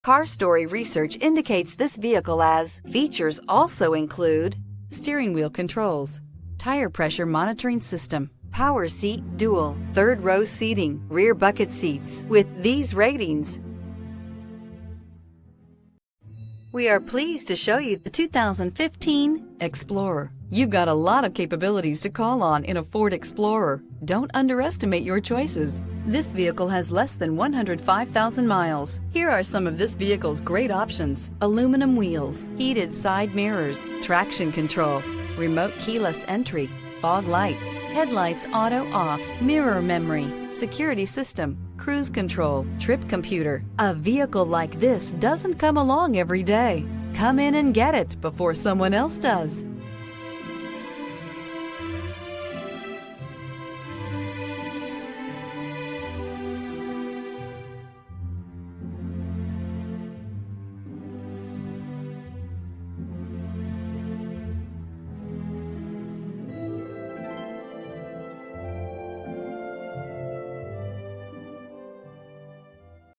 Car Story research indicates this vehicle as features also include steering wheel controls, tire pressure monitoring system, power seat dual, third row seating, rear bucket seats. With these ratings, we are pleased to show you the 2015 Explorer. You've got a lot of capabilities to call on in a Ford Explorer. Don't underestimate your choices. This vehicle has less than 105,000 miles. Here are some of this vehicle's great options: aluminum wheels, heated side mirrors, traction control, remote keyless entry, fog lights, headlights auto off, mirror memory, security system, cruise control, trip computer. A vehicle like this doesn't come along every day. Come in and get it before someone else does.